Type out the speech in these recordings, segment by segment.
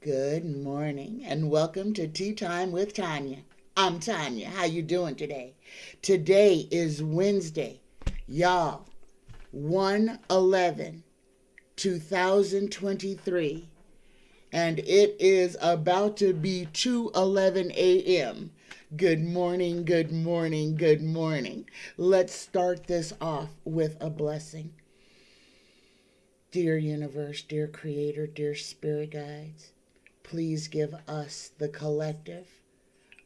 Good morning and welcome to Tea Time with Tanya. I'm Tanya. How you doing today? Today is Wednesday, y'all, 1/11/2023, and it is about to be 2:11 a.m. Good morning, good morning, good morning. Let's start this off with a blessing. Dear universe, dear creator, dear spirit guides, please give us, the collective,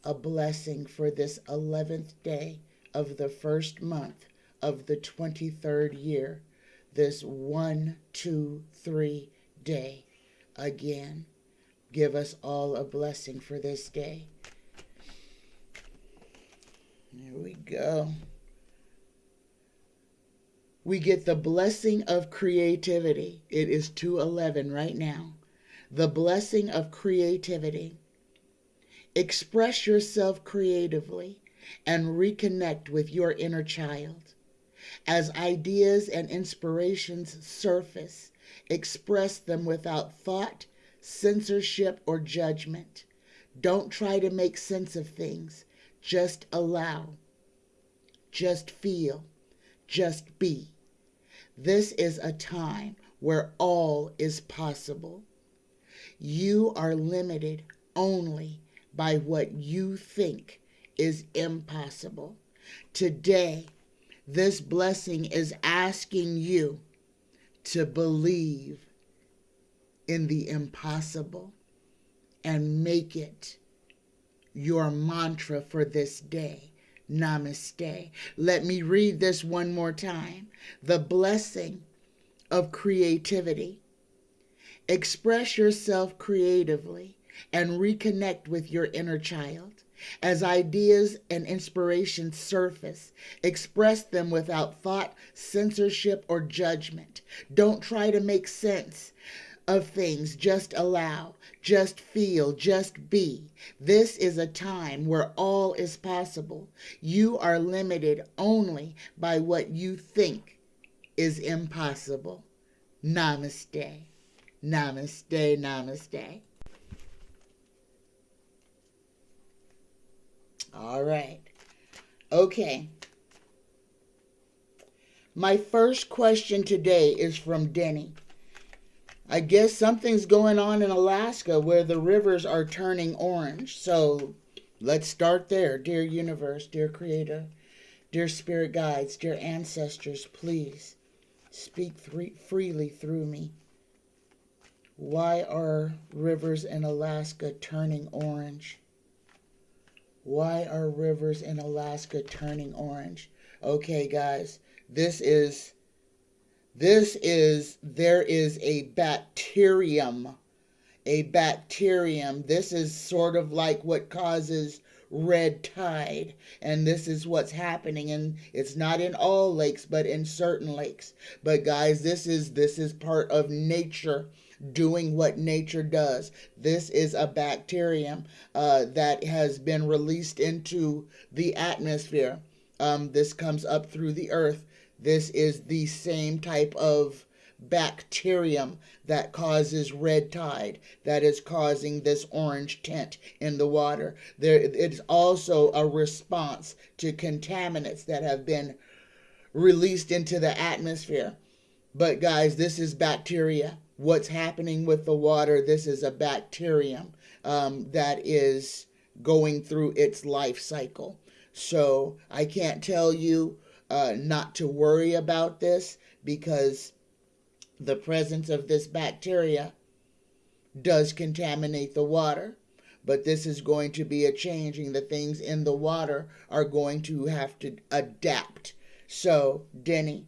a blessing for this 11th day of the first month of the 23rd year, this 1-2-3 day. Again, give us all a blessing for this day. Here we go. We get the blessing of creativity. It is 2:11 right now. The blessing of creativity. Express yourself creatively and reconnect with your inner child. As ideas and inspirations surface, express them without thought, censorship, or judgment. Don't try to make sense of things. Just allow. Just feel. Just be. This is a time where all is possible. You are limited only by what you think is impossible. Today, this blessing is asking you to believe in the impossible and make it your mantra for this day. Namaste. Let me read this one more time. The blessing of creativity. Express yourself creatively and reconnect with your inner child. As ideas and inspirations surface, express them without thought, censorship, or judgment. Don't try to make sense of things. Just allow. Just feel. Just be. This is a time where all is possible. You are limited only by what you think is impossible. Namaste. Namaste, namaste. All right. Okay. My first question today is from Denny. I guess something's going on in Alaska where the rivers are turning orange. So let's start there. Dear universe, dear creator, dear spirit guides, dear ancestors, please speak freely through me. Why are rivers in Alaska turning orange? Why are rivers in Alaska turning orange? Okay, guys, there is a bacterium. This is sort of like what causes red tide. And this is what's happening. And it's not in all lakes, but in certain lakes. But guys, this is part of nature doing what nature does. This is a bacterium that has been released into the atmosphere. This comes up through the earth. This is the same type of bacterium that causes red tide, that is causing this orange tint in the water. It's also a response to contaminants that have been released into the atmosphere. But guys, this is bacteria. What's happening with the water, this is a bacterium that is going through its life cycle. So I can't tell you not to worry about this, because the presence of this bacteria does contaminate the water. But this is going to be a changing. The things in the water are going to have to adapt. So, Denny,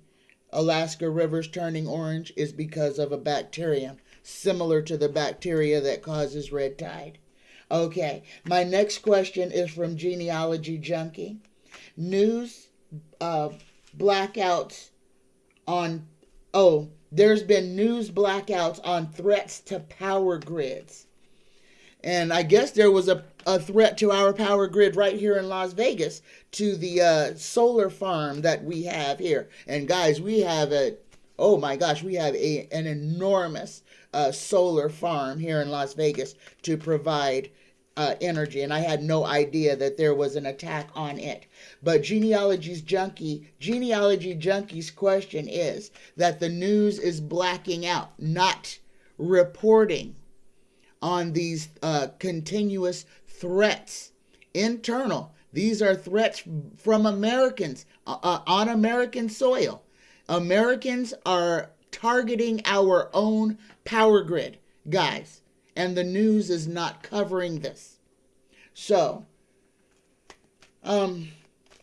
Alaska rivers turning orange is because of a bacterium similar to the bacteria that causes red tide. Okay, my next question is from Genealogy Junkie. News blackouts on, there's been news blackouts on threats to power grids. And I guess there was a threat to our power grid right here in Las Vegas, to the solar farm that we have here. And guys, we have an enormous solar farm here in Las Vegas to provide energy, and I had no idea that there was an attack on it. But Genealogy Junkie's question is that the news is blacking out, not reporting on these continuous threats, internal. These are threats from Americans on American soil. Americans are targeting our own power grid, guys, and the news is not covering this. So,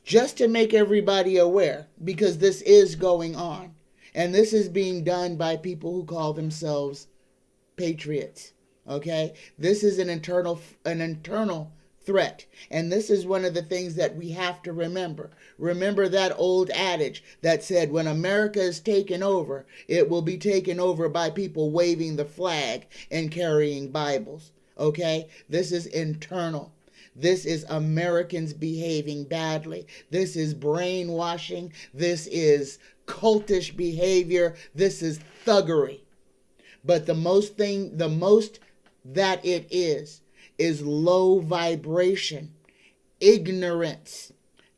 just to make everybody aware, because this is going on, and this is being done by people who call themselves patriots. Okay, this is an internal threat, and this is one of the things that we have to remember. Remember that old adage that said, when America is taken over, it will be taken over by people waving the flag and carrying Bibles. Okay, this is internal. This is Americans behaving badly. This is brainwashing. This is cultish behavior. This is thuggery. But the most that it is low vibration, ignorance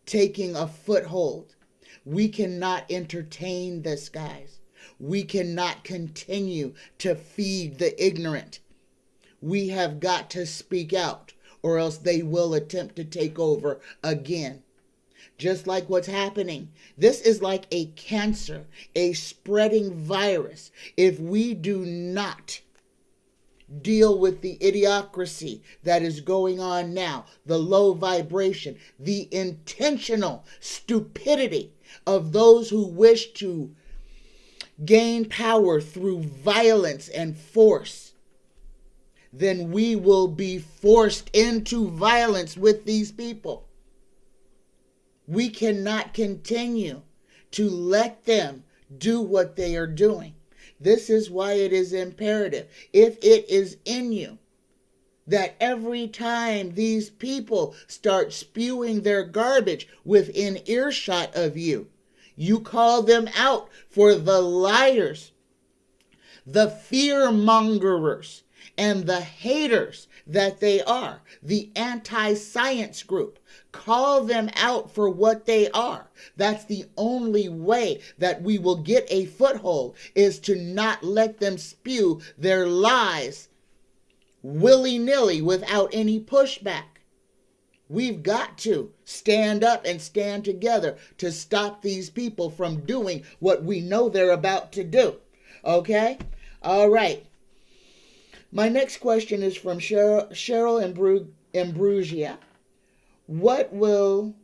taking a foothold. We cannot entertain this, guys. We cannot continue to feed the ignorant. We have got to speak out, or else they will attempt to take over again. Just like what's happening. This is like a cancer, a spreading virus. If we do not deal with the idiocracy that is going on now, the low vibration, the intentional stupidity of those who wish to gain power through violence and force, then we will be forced into violence with these people. We cannot continue to let them do what they are doing. This is why it is imperative, if it is in you, that every time these people start spewing their garbage within earshot of you, you call them out for the liars, the fear-mongers, and the haters that they are, the anti-science group. Call them out for what they are. That's the only way that we will get a foothold, is to not let them spew their lies willy-nilly without any pushback. We've got to stand up and stand together to stop these people from doing what we know they're about to do. Okay? All right. My next question is from Cheryl Imburgia. What will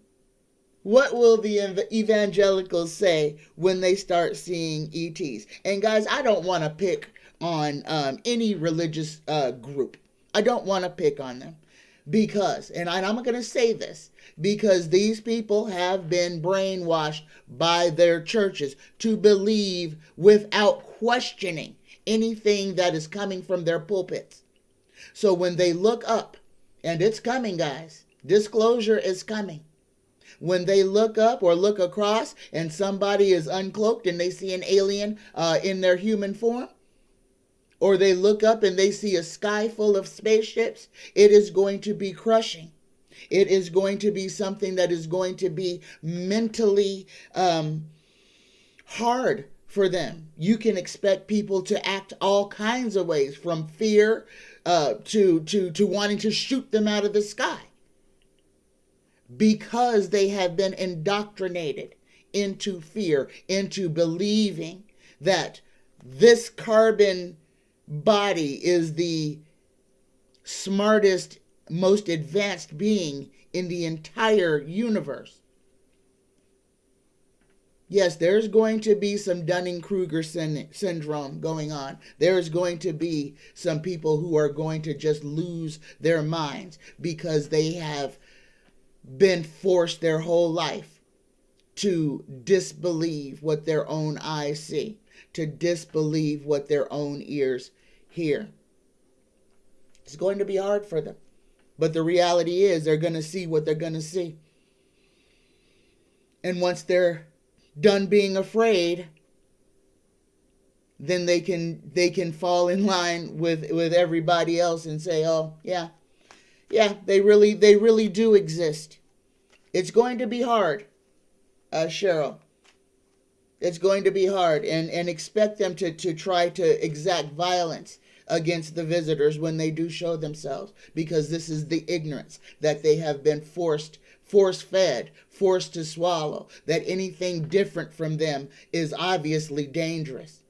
the evangelicals say when they start seeing ETs? And guys, I don't want to pick on any religious group. I don't want to pick on them because, and I'm going to say this, because these people have been brainwashed by their churches to believe without questioning anything that is coming from their pulpits. So when they look up, and it's coming, guys, disclosure is coming. When they look up or look across and somebody is uncloaked and they see an alien in their human form, or they look up and they see a sky full of spaceships, it is going to be crushing. It is going to be something that is going to be mentally hard for them. You can expect people to act all kinds of ways, from fear to wanting to shoot them out of the sky, because they have been indoctrinated into fear, into believing that this carbon body is the smartest, most advanced being in the entire universe. Yes, there's going to be some Dunning-Kruger syndrome going on. There's going to be some people who are going to just lose their minds because they have been forced their whole life to disbelieve what their own eyes see, to disbelieve what their own ears hear. It's going to be hard for them. But the reality is they're going to see what they're going to see. And once they're done being afraid, then they can fall in line with everybody else and say, oh yeah, they really do exist. It's going to be hard, Cheryl. It's going to be hard, and expect them to try to exact violence against the visitors when they do show themselves, because this is the ignorance that they have been force-fed, forced to swallow, that anything different from them is obviously dangerous.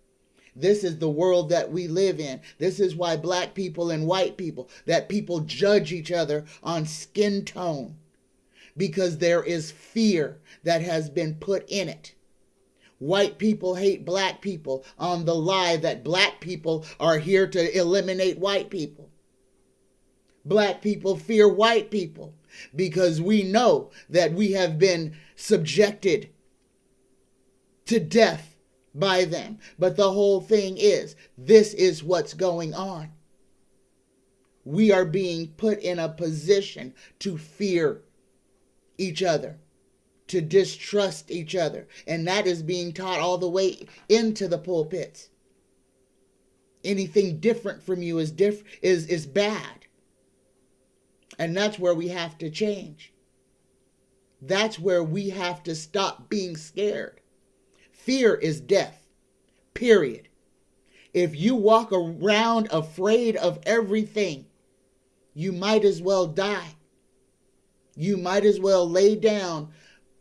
This is the world that we live in. This is why black people and white people, that people judge each other on skin tone, because there is fear that has been put in it. White people hate black people on the lie that black people are here to eliminate white people. Black people fear white people because we know that we have been subjected to death by them. But the whole thing is, this is what's going on. We are being put in a position to fear each other, to distrust each other. And that is being taught all the way into the pulpits. Anything different from you is bad. And that's where we have to change. That's where we have to stop being scared. Fear is death, period. If you walk around afraid of everything, you might as well die. You might as well lay down,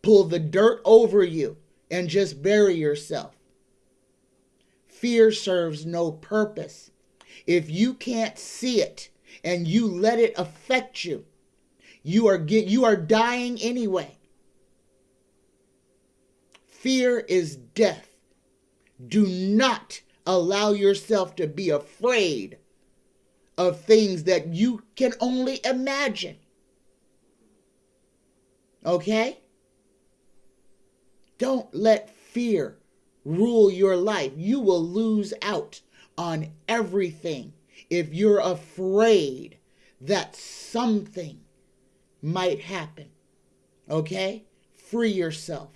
pull the dirt over you, and just bury yourself. Fear serves no purpose. If you can't see it and you let it affect you, you are dying anyway. Fear is death. Do not allow yourself to be afraid of things that you can only imagine. Okay? Don't let fear rule your life. You will lose out on everything if you're afraid that something might happen. Okay? Free yourself.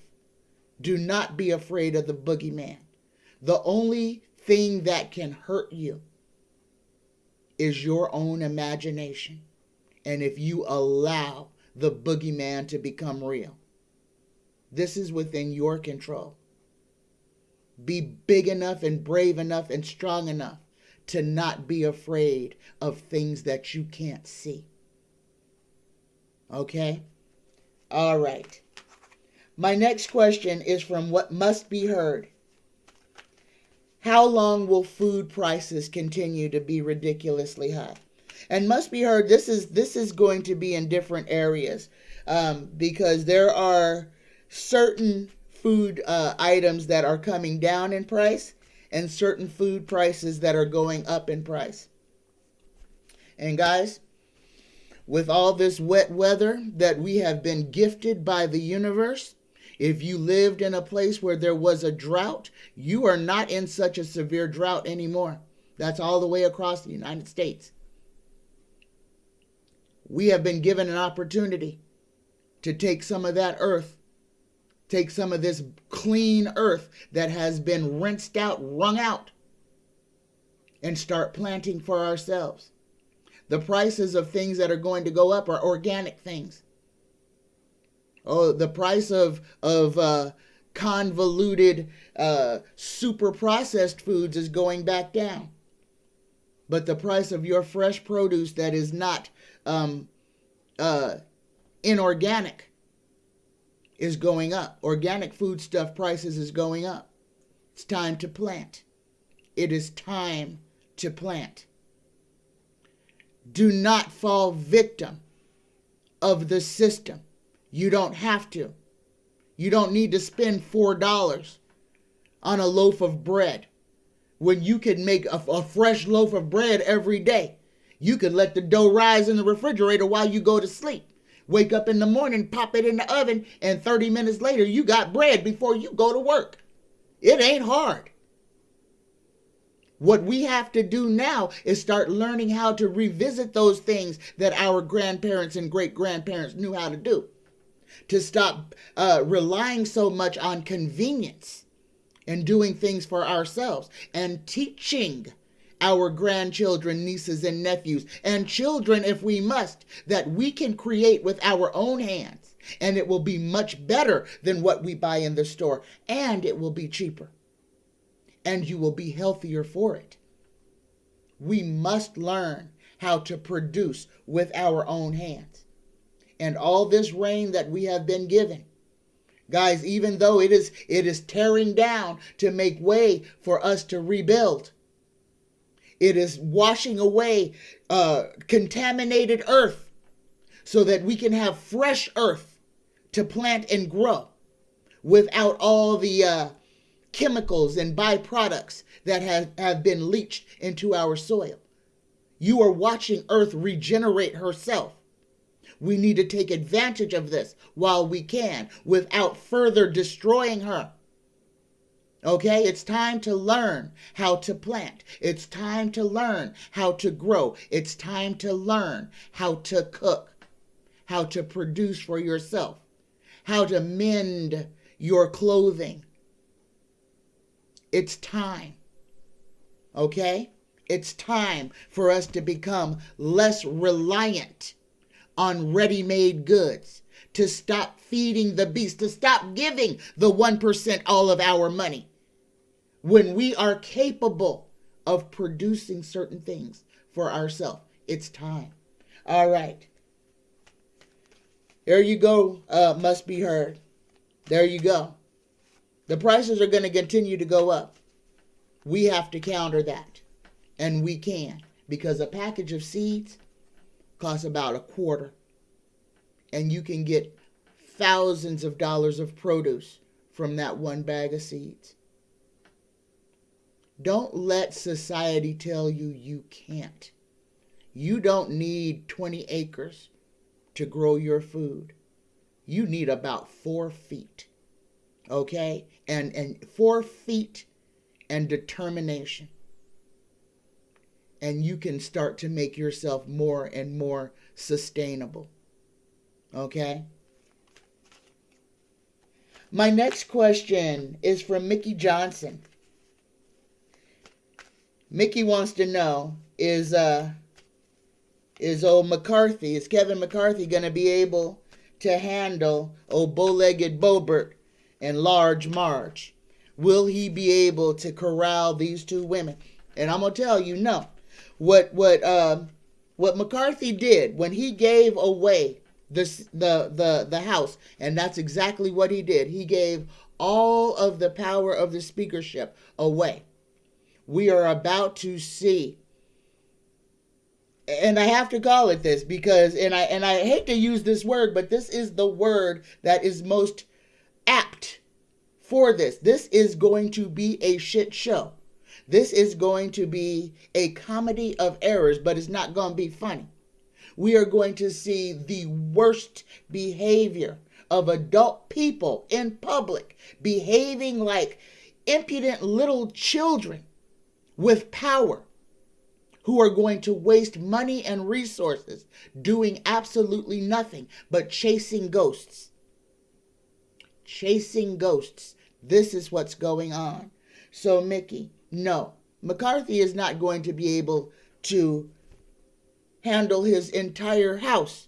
Do not be afraid of the boogeyman. The only thing that can hurt you is your own imagination. And if you allow the boogeyman to become real, this is within your control. Be big enough and brave enough and strong enough to not be afraid of things that you can't see. Okay? All right. My next question is from What Must Be Heard. How long will food prices continue to be ridiculously high? And Must Be Heard, this is going to be in different areas because there are certain food items that are coming down in price and certain food prices that are going up in price. And guys, with all this wet weather that we have been gifted by the universe, if you lived in a place where there was a drought, you are not in such a severe drought anymore. That's all the way across the United States. We have been given an opportunity to take some of that earth, take some of this clean earth that has been rinsed out, wrung out, and start planting for ourselves. The prices of things that are going to go up are organic things. Oh, the price of convoluted, super processed foods is going back down. But the price of your fresh produce that is not inorganic is going up. Organic foodstuff prices is going up. It's time to plant. It is time to plant. Do not fall victim of the system. You don't have to. You don't need to spend $4 on a loaf of bread when you can make a fresh loaf of bread every day. You could let the dough rise in the refrigerator while you go to sleep. Wake up in the morning, pop it in the oven, and 30 minutes later, you got bread before you go to work. It ain't hard. What we have to do now is start learning how to revisit those things that our grandparents and great-grandparents knew how to do. To stop relying so much on convenience. and doing things for ourselves and teaching our grandchildren, nieces, and nephews, and children, if we must, that we can create with our own hands. And it will be much better than what we buy in the store. And it will be cheaper. And you will be healthier for it. We must learn how to produce with our own hands. And all this rain that we have been given, guys, even though it is tearing down to make way for us to rebuild, it is washing away contaminated earth so that we can have fresh earth to plant and grow without all the chemicals and byproducts that have been leached into our soil. You are watching earth regenerate herself. We need to take advantage of this while we can without further destroying her. Okay, it's time to learn how to plant. It's time to learn how to grow. It's time to learn how to cook, how to produce for yourself, how to mend your clothing. It's time. Okay? It's time for us to become less reliant on ready-made goods, to stop feeding the beast, to stop giving the 1% all of our money when we are capable of producing certain things for ourselves. It's time. All right. There you go, must be heard. There you go. The prices are going to continue to go up. We have to counter that. And we can. Because a package of seeds costs about $0.25. And you can get thousands of dollars of produce from that one bag of seeds. Don't let society tell you you can't. You don't need 20 acres to grow your food. You need about 4 feet. Okay? And 4 feet and determination. And you can start to make yourself more and more sustainable. Okay? My next question is from Mickey Johnson. Mickey wants to know, is old McCarthy, is Kevin McCarthy going to be able to handle old bow-legged Bobert and Large Marge? Will he be able to corral these two women? And I'm going to tell you, no. What McCarthy did when he gave away the house, and that's exactly what he did. He gave all of the power of the speakership away. We are about to see, and I have to call it this because, and I hate to use this word, but this is the word that is most apt for this. This is going to be a shit show. This is going to be a comedy of errors, but it's not going to be funny. We are going to see the worst behavior of adult people in public behaving like impudent little children with power, who are going to waste money and resources doing absolutely nothing but chasing ghosts. Chasing ghosts. This is what's going on. So, Mickey, no, McCarthy is not going to be able to handle his entire house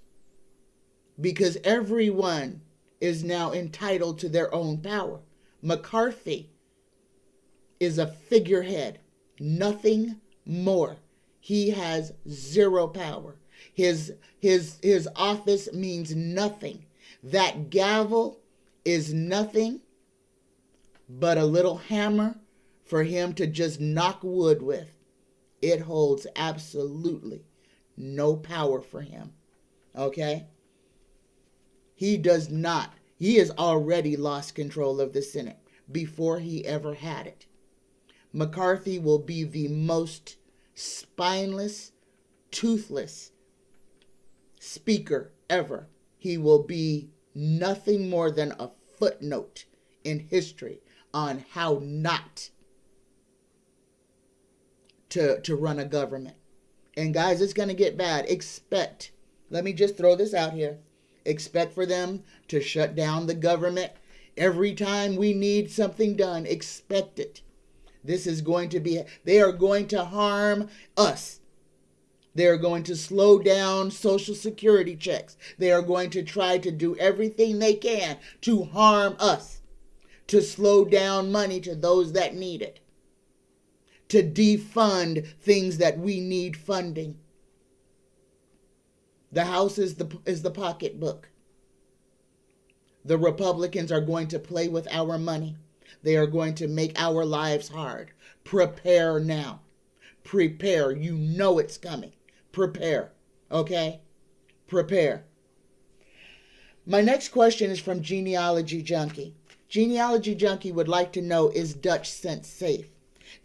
because everyone is now entitled to their own power. McCarthy is a figurehead. Nothing more. He has zero power. His office means nothing. That gavel is nothing but a little hammer for him to just knock wood with. It holds absolutely no power for him. Okay? He does not. He has already lost control of the Senate before he ever had it. McCarthy will be the most spineless, toothless speaker ever. He will be nothing more than a footnote in history on how not to run a government. And guys, it's going to get bad. Let me just throw this out here. Expect for them to shut down the government Every time we need something done, expect it. This is going to be, they are going to harm us. They are going to slow down Social Security checks. They are going to try to do everything they can to harm us, to slow down money to those that need it, to defund things that we need funding. The House is the pocketbook. The Republicans are going to play with our money. They are going to make our lives hard. Prepare now. Prepare. You know it's coming. Prepare. Okay? Prepare. My next question is from Genealogy Junkie. Genealogy Junkie would like to know, is Dutch Sense safe?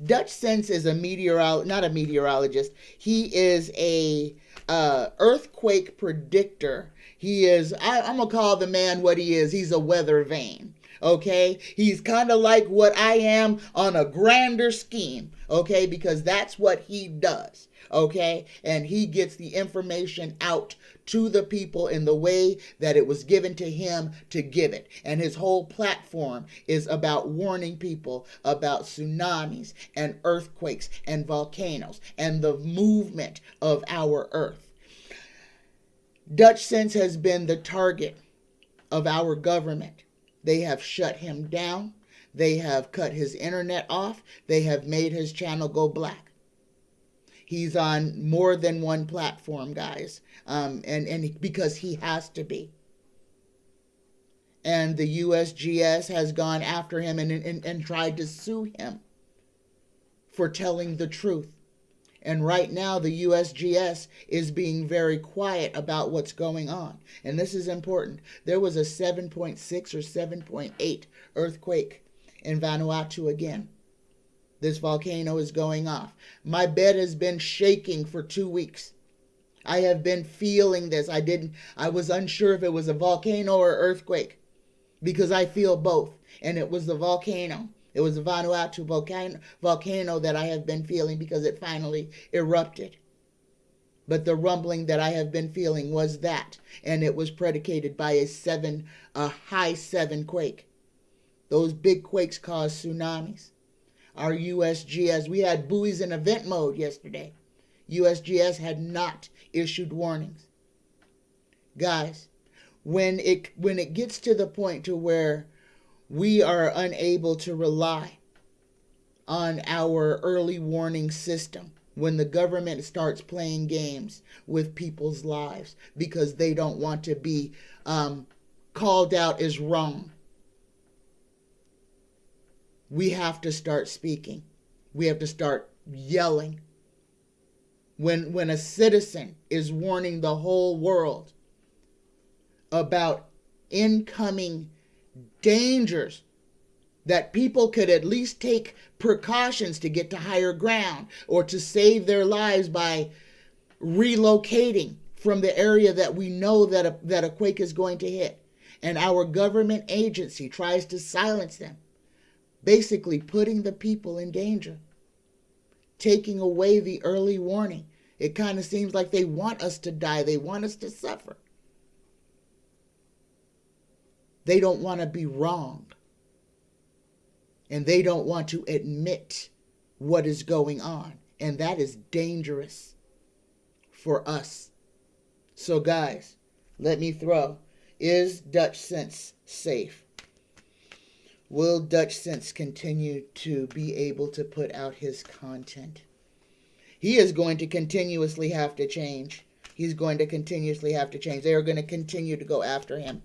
Dutch Sense is not a meteorologist. He is a earthquake predictor. He is, I'm going to call the man what he is. He's a weather vane. Okay? He's kind of like what I am on a grander scheme. Okay? Because that's what he does. Okay? And he gets the information out to the people in the way that it was given to him to give it. And his whole platform is about warning people about tsunamis and earthquakes and volcanoes and the movement of our earth. Dutch Sense has been the target of our government. They have shut him down. They have cut his internet off. They have made his channel go black. He's on more than one platform, guys, and because he has to be. And the USGS has gone after him and tried to sue him for telling the truth. And right now, the USGS is being very quiet about what's going on. And this is important. There was a 7.6 or 7.8 earthquake in Vanuatu again. This volcano is going off. My bed has been shaking for 2 weeks. I have been feeling this. I was unsure if it was a volcano or earthquake because I feel both. And it was the volcano. It was the Vanuatu volcano that I have been feeling because it finally erupted. But the rumbling that I have been feeling was that. And it was predicated by a high 7 quake. Those big quakes cause tsunamis. Our USGS, we had buoys in event mode yesterday. USGS had not issued warnings. Guys, when it gets to the point to where we are unable to rely on our early warning system, when the government starts playing games with people's lives because they don't want to be called out as wrong, we have to start speaking. We have to start yelling. When a citizen is warning the whole world about incoming dangers, that people could at least take precautions to get to higher ground or to save their lives by relocating from the area that we know that a quake is going to hit. And our government agency tries to silence them, basically putting the people in danger, taking away the early warning. It kind of seems like they want us to die. They want us to suffer. They don't want to be wrong. And they don't want to admit what is going on. And that is dangerous for us. So guys, let me throw, is Dutch Sense safe? Will Dutch Sense continue to be able to put out his content? He is going to continuously have to change. He's going to continuously have to change. They are going to continue to go after him.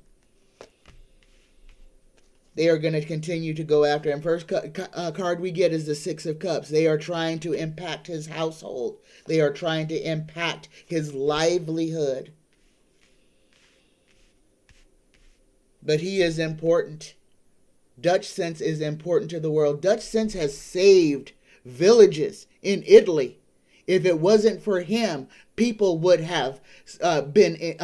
They are going to continue to go after him. First card we get is the 6 of Cups. They are trying to impact his household. They are trying to impact his livelihood. But he is important. Dutch Sense is important to the world. Dutch Sense has saved villages in Italy. If it wasn't for him, people would have been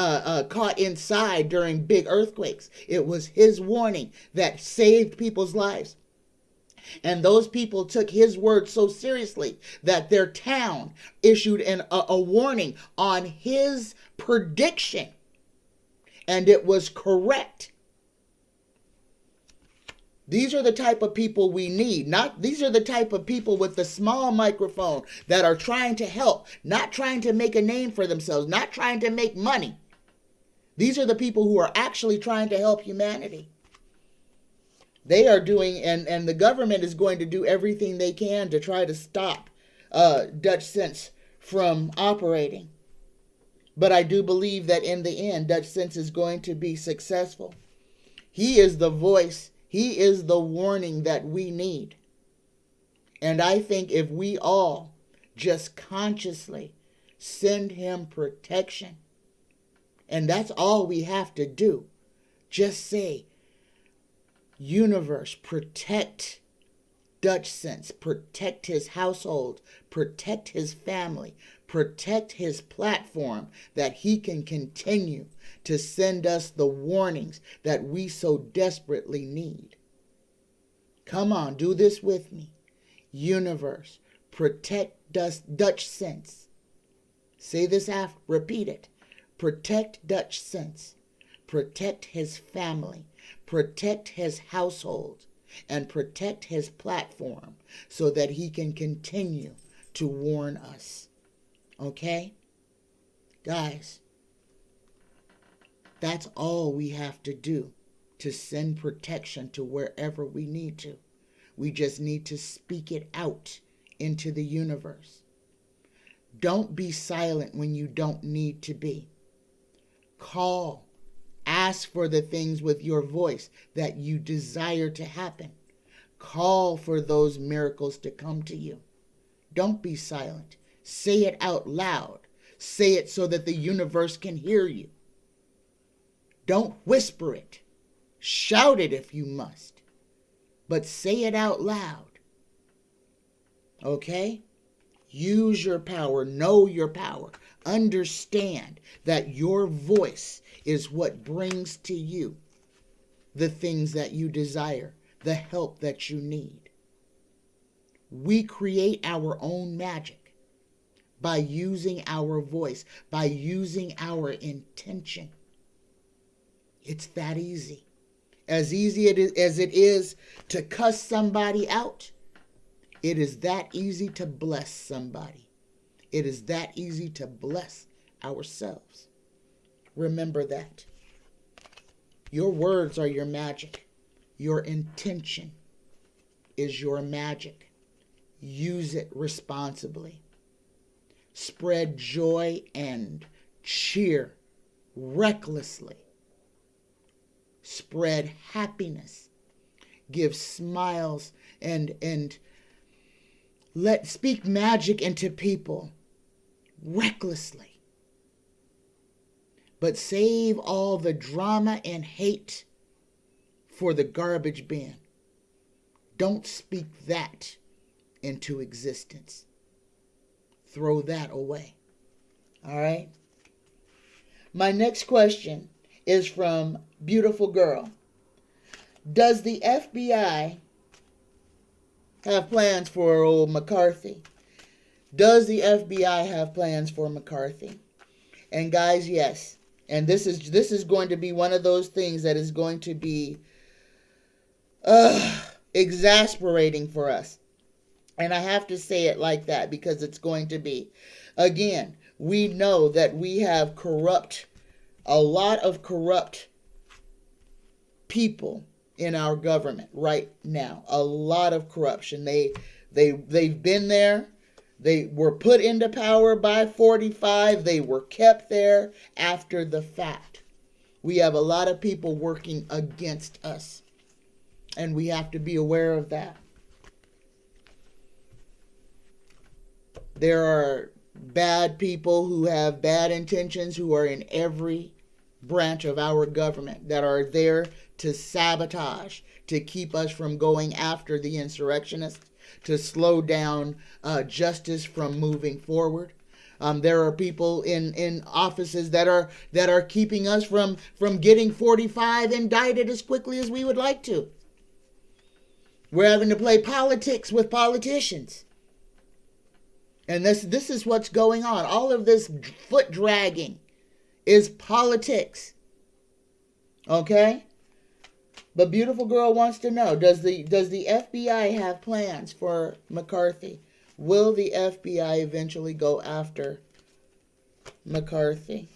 caught inside during big earthquakes. It was his warning that saved people's lives. And those people took his word so seriously that their town issued a warning on his prediction. And it was correct. These are the type of people we need. These are the type of people with the small microphone that are trying to help, not trying to make a name for themselves, not trying to make money. These are the people who are actually trying to help humanity. They are doing, and the government is going to do everything they can to try to stop Dutch Sense from operating. But I do believe that in the end, Dutch Sense is going to be successful. He is the voice. He is the warning that we need. And I think if we all just consciously send him protection, and that's all we have to do, just say, universe, protect Dutch Sense, protect his household, protect his family, protect his platform, that he can continue to send us the warnings that we so desperately need. Come on, do this with me. Universe, protect Dutch Sense. Say this after, repeat it. Protect Dutch Sense. Protect his family. Protect his household. And protect his platform so that he can continue to warn us. Okay? Guys, that's all we have to do to send protection to wherever we need to. We just need to speak it out into the universe. Don't be silent when you don't need to be. Call. Ask for the things with your voice that you desire to happen. Call for those miracles to come to you. Don't be silent. Say it out loud. Say it so that the universe can hear you. Don't whisper it. Shout it if you must. But say it out loud. Okay? Use your power. Know your power. Understand that your voice is what brings to you the things that you desire, the help that you need. We create our own magic by using our voice, by using our intention. It's that easy. As easy as it is to cuss somebody out, it is that easy to bless somebody. It is that easy to bless ourselves. Remember that. Your words are your magic. Your intention is your magic. Use it responsibly. Spread joy and cheer recklessly. Spread happiness. Give smiles and speak magic into people recklessly. But save all the drama and hate for the garbage bin. Don't speak that into existence. Throw that away. All right? My next question is from Beautiful Girl. Does the FBI have plans for old McCarthy? Does the FBI have plans for McCarthy? And guys, yes. And this is going to be one of those things that is going to be exasperating for us. And I have to say it like that because it's going to be. Again, we know that we have a lot of corrupt people in our government right now. A lot of corruption. They've been there. They were put into power by 45. They were kept there after the fact. We have a lot of people working against us. And we have to be aware of that. There are bad people who have bad intentions who are in every branch of our government that are there to sabotage, to keep us from going after the insurrectionists, to slow down justice from moving forward. There are people in offices that are keeping us from getting 45 indicted as quickly as we would like to. We're having to play politics with politicians. And this is what's going on. All of this foot dragging is politics. Okay? But beautiful girl wants to know, does the FBI have plans for McCarthy? Will the FBI eventually go after McCarthy?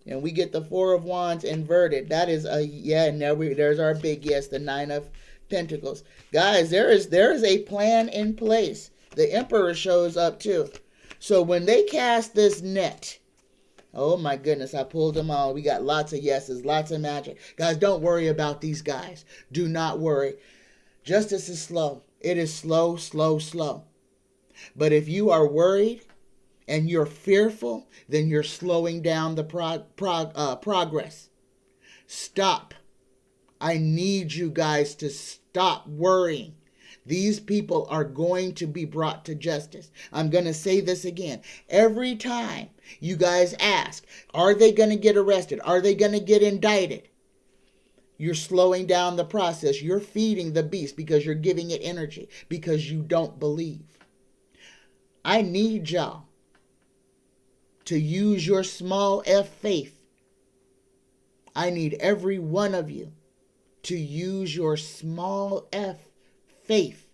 And we get the Four of Wands inverted. That is a yeah, and there's our big yes, the Nine of Pentacles. Guys, there is a plan in place. The Emperor shows up too. So when they cast this net, oh my goodness, I pulled them all. We got lots of yeses, lots of magic. Guys, don't worry about these guys. Do not worry. Justice is slow. It is slow, slow, slow. But if you are worried and you're fearful, then you're slowing down the progress. Stop. I need you guys to stop worrying. These people are going to be brought to justice. I'm going to say this again. Every time you guys ask, are they going to get arrested? Are they going to get indicted? You're slowing down the process. You're feeding the beast because you're giving it energy, because you don't believe. I need y'all to use your small f faith. I need every one of you to use your small f faith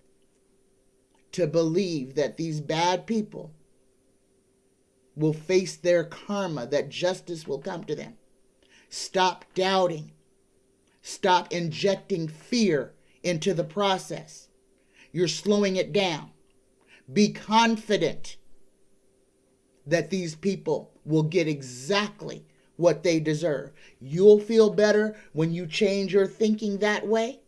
to believe that these bad people will face their karma, that justice will come to them. Stop doubting. Stop injecting fear into the process. You're slowing it down. Be confident that these people will get exactly what they deserve. You'll feel better when you change your thinking that way,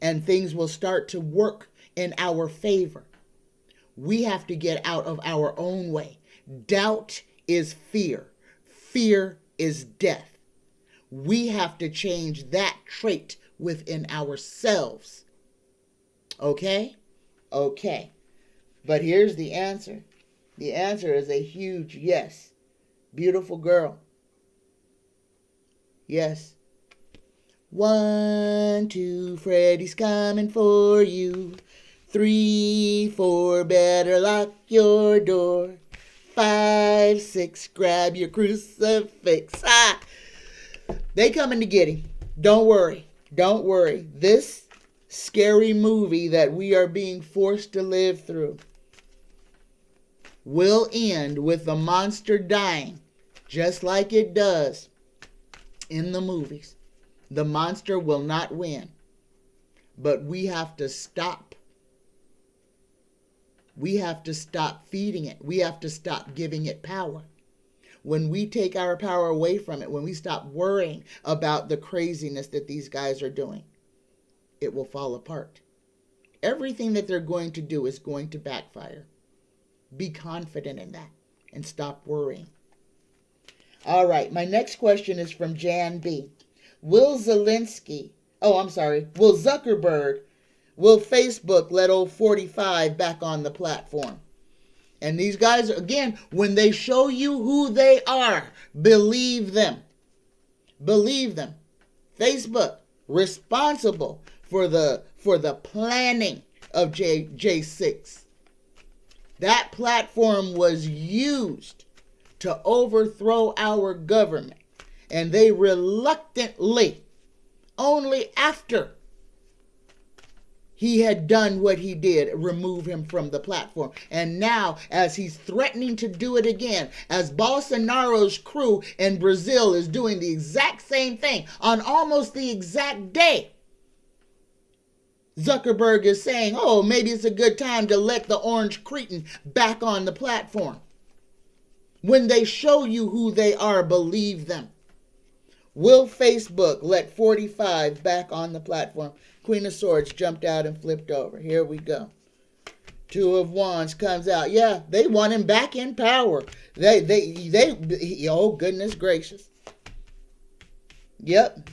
and things will start to work in our favor. We have to get out of our own way. Doubt is fear. Fear is death. We have to change that trait within ourselves. Okay? Okay. But here's the answer. The answer is a huge yes. Beautiful girl. Yes. 1, 2, Freddy's coming for you. 3, 4, better lock your door. 5, 6, grab your crucifix. Ah! They coming to get him. Don't worry. Don't worry. This scary movie that we are being forced to live through will end with the monster dying, just like it does in the movies. The monster will not win. But we have to stop. We have to stop feeding it. We have to stop giving it power. When we take our power away from it, when we stop worrying about the craziness that these guys are doing, it will fall apart. Everything that they're going to do is going to backfire. Be confident in that and stop worrying. All right, my next question is from Jan B. Will Zuckerberg, will Facebook let old 45 back on the platform? And these guys, again, when they show you who they are, believe them. Believe them. Facebook, responsible for the planning of J6. That platform was used to overthrow our government. And they reluctantly, only after he had done what he did, remove him from the platform. And now, as he's threatening to do it again, as Bolsonaro's crew in Brazil is doing the exact same thing on almost the exact day, Zuckerberg is saying, oh, maybe it's a good time to let the orange cretin back on the platform. When they show you who they are, believe them. Will Facebook let 45 back on the platform? Queen of Swords jumped out and flipped over. Here we go. 2 of Wands comes out. Yeah, they want him back in power. Oh, goodness gracious. Yep.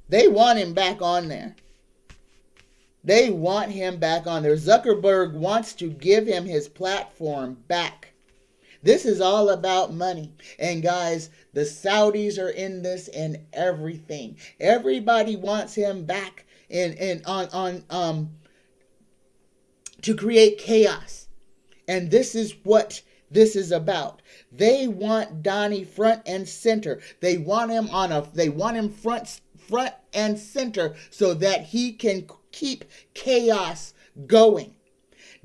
They want him back on there. They want him back on there. Zuckerberg wants to give him his platform back. This is all about money. And guys, the Saudis are in this and everything. Everybody wants him back to create chaos. And this is what this is about. They want Donnie front and center. They want him front and center so that he can keep chaos going.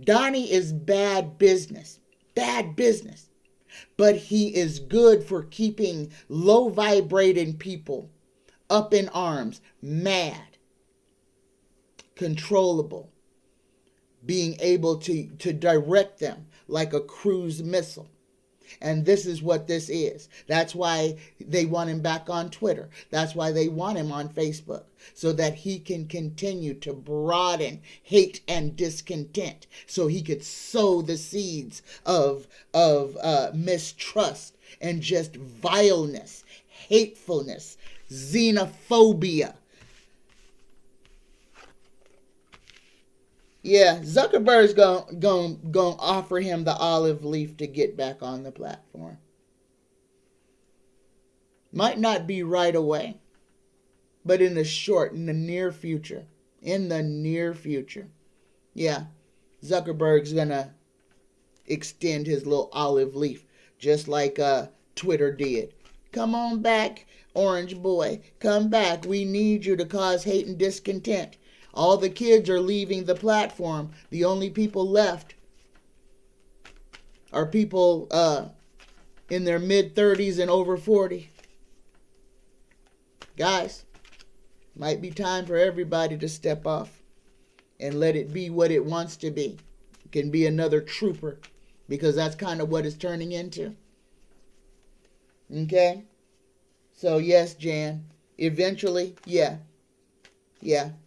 Donnie is bad business. Bad business. But he is good for keeping low vibrating people up in arms, mad, controllable, being able to direct them like a cruise missile. And this is what this is. That's why they want him back on Twitter. That's why they want him on Facebook, so that he can continue to broaden hate and discontent, so he could sow the seeds of mistrust and just vileness, hatefulness, xenophobia. Yeah, Zuckerberg's gonna offer him the olive leaf to get back on the platform. Might not be right away, but in the near future. Yeah, Zuckerberg's gonna extend his little olive leaf, just like Twitter did. Come on back, Orange Boy. Come back. We need you to cause hate and discontent. All the kids are leaving the platform. The only people left are people in their mid-30s and over 40. Guys, might be time for everybody to step off and let it be what it wants to be. It can be another trooper, because that's kind of what it's turning into. Okay? So yes, Jan, eventually,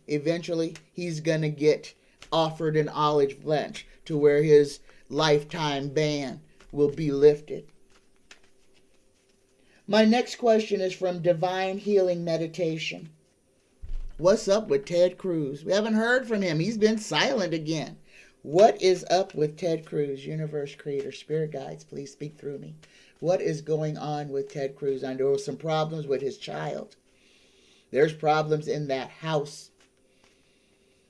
eventually he's going to get offered an olive branch to where his lifetime ban will be lifted. My next question is from Divine Healing Meditation. What's up with Ted Cruz? We haven't heard from him. He's been silent again. What is up with Ted Cruz? Universe, Creator, Spirit Guides, please speak through me. What is going on with Ted Cruz? I know there were some problems with his child. There's problems in that house.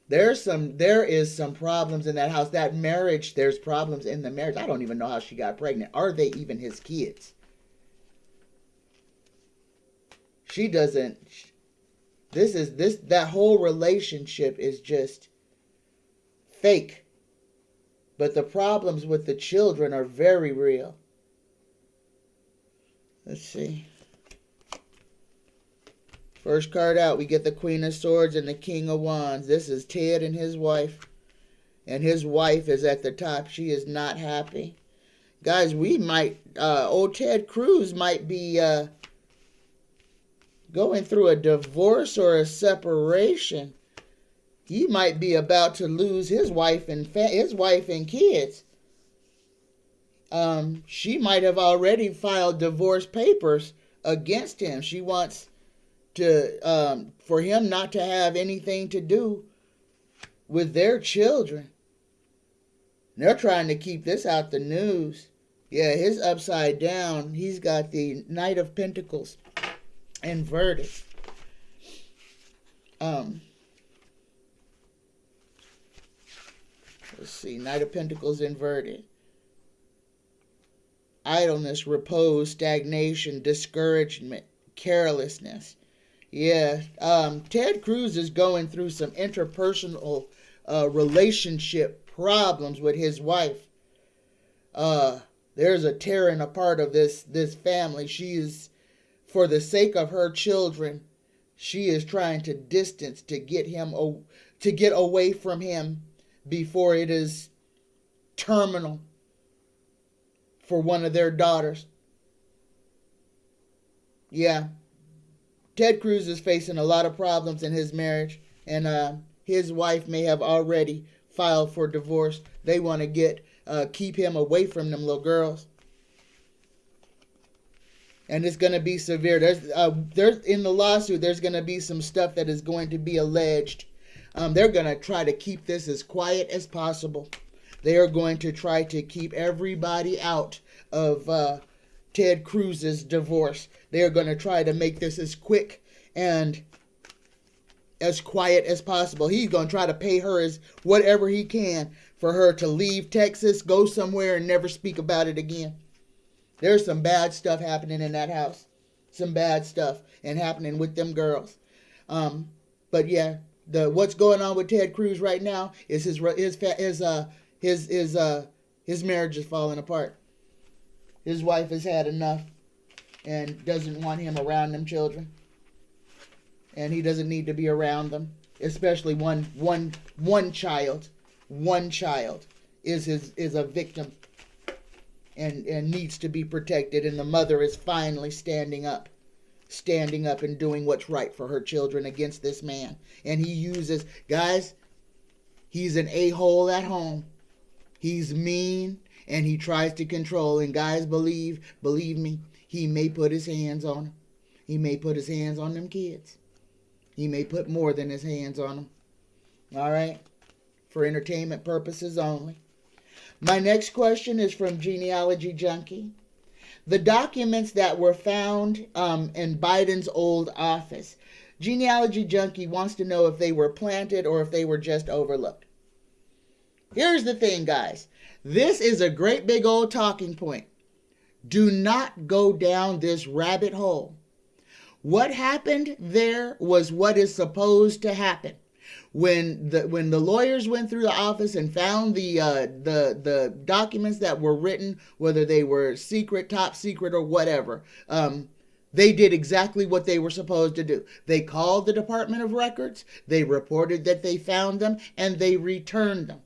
There is some problems in that house. That marriage, there's problems in the marriage. I don't even know how she got pregnant. Are they even his kids? She doesn't. That whole relationship is just fake. But the problems with the children are very real. Let's see. First card out, we get the Queen of Swords and the King of Wands. This is Ted and his wife. And his wife is at the top. She is not happy. Guys, old Ted Cruz might be going through a divorce or a separation. He might be about to lose his wife and kids. She might have already filed divorce papers against him. She wants for him not to have anything to do with their children. They're trying to keep this out the news. Yeah, his upside down. He's got the Knight of Pentacles inverted. Let's see, Knight of Pentacles inverted. Idleness, repose, stagnation, discouragement, carelessness. Yeah, Ted Cruz is going through some interpersonal relationship problems with his wife. There's a tearing apart of this family. She is, for the sake of her children, she is trying to distance, to get away from him before it is terminal for one of their daughters. Yeah. Ted Cruz is facing a lot of problems in his marriage, and his wife may have already filed for divorce. They want to keep him away from them little girls. And it's going to be severe. There's in the lawsuit, there's going to be some stuff that is going to be alleged. They're going to try to keep this as quiet as possible. They are going to try to keep everybody out of Ted Cruz's divorce. They are going to try to make this as quick and as quiet as possible. He's going to try to pay her as whatever he can for her to leave Texas, go somewhere, and never speak about it again. There's some bad stuff happening in that house. Some bad stuff and happening with them girls. But yeah, what's going on with Ted Cruz right now is his marriage is falling apart. His wife has had enough and doesn't want him around them children. And he doesn't need to be around them, especially one child. One child is a victim and needs to be protected, and the mother is finally standing up and doing what's right for her children against this man. And he uses, guys, he's an a-hole at home. He's mean and he tries to control. And guys, believe me, he may put his hands on them. He may put his hands on them kids. He may put more than his hands on them. All right? For entertainment purposes only. My next question is from Genealogy Junkie. The documents that were found in Biden's old office. Genealogy Junkie wants to know if they were planted or if they were just overlooked. Here's the thing, guys. This is a great big old talking point. Do not go down this rabbit hole. What happened there was what is supposed to happen. When the lawyers went through the office and found the documents that were written, whether they were secret, top secret, or whatever, they did exactly what they were supposed to do. They called the Department of Records, they reported that they found them, and they returned them.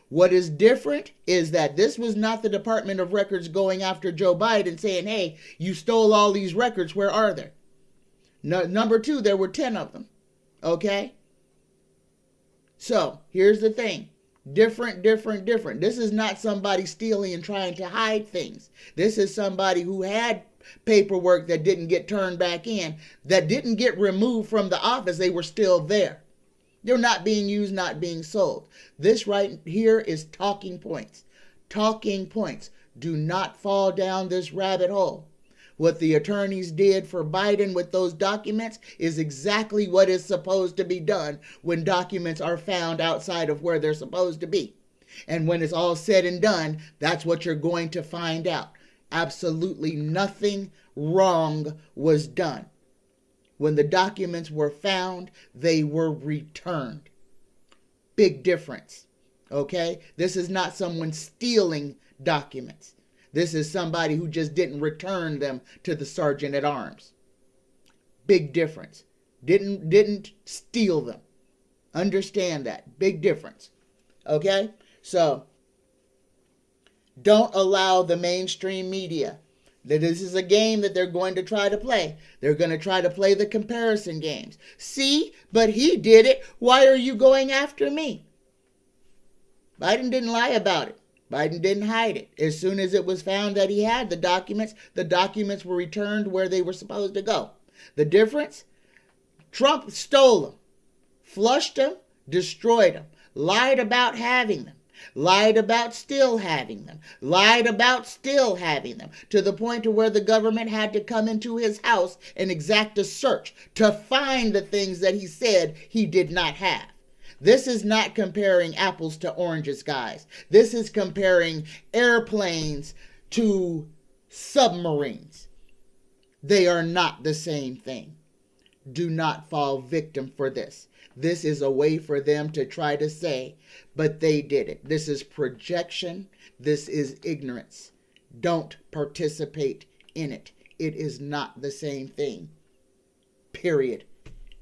What is different is that this was not the Department of Records going after Joe Biden saying, hey, you stole all these records, where are they? No, number two, there were 10 of them. Okay? So, here's the thing. Different. This is not somebody stealing and trying to hide things. This is somebody who had paperwork that didn't get turned back in, that didn't get removed from the office. They were still there. They're not being used, not being sold. This right here is talking points. Talking points. Do not fall down this rabbit hole. What the attorneys did for Biden with those documents is exactly what is supposed to be done when documents are found outside of where they're supposed to be. And when it's all said and done, that's what you're going to find out. Absolutely nothing wrong was done. When the documents were found, they were returned. Big difference. Okay? This is not someone stealing documents. This is somebody who just didn't return them to the sergeant at arms. Big difference. Didn't steal them. Understand that. Big difference. Okay? So, don't allow the mainstream media. This is a game that they're going to try to play. They're going to try to play the comparison games. See, but he did it. Why are you going after me? Biden didn't lie about it. Biden didn't hide it. As soon as it was found that he had the documents were returned where they were supposed to go. The difference? Trump stole them, flushed them, destroyed them, lied about having them, lied about still having them, lied about still having them, to the point to where the government had to come into his house and exact a search to find the things that he said he did not have. This is not comparing apples to oranges, guys. This is comparing airplanes to submarines. They are not the same thing. Do not fall victim for this. This is a way for them to try to say, but they did it. This is projection. This is ignorance. Don't participate in it. It is not the same thing. Period.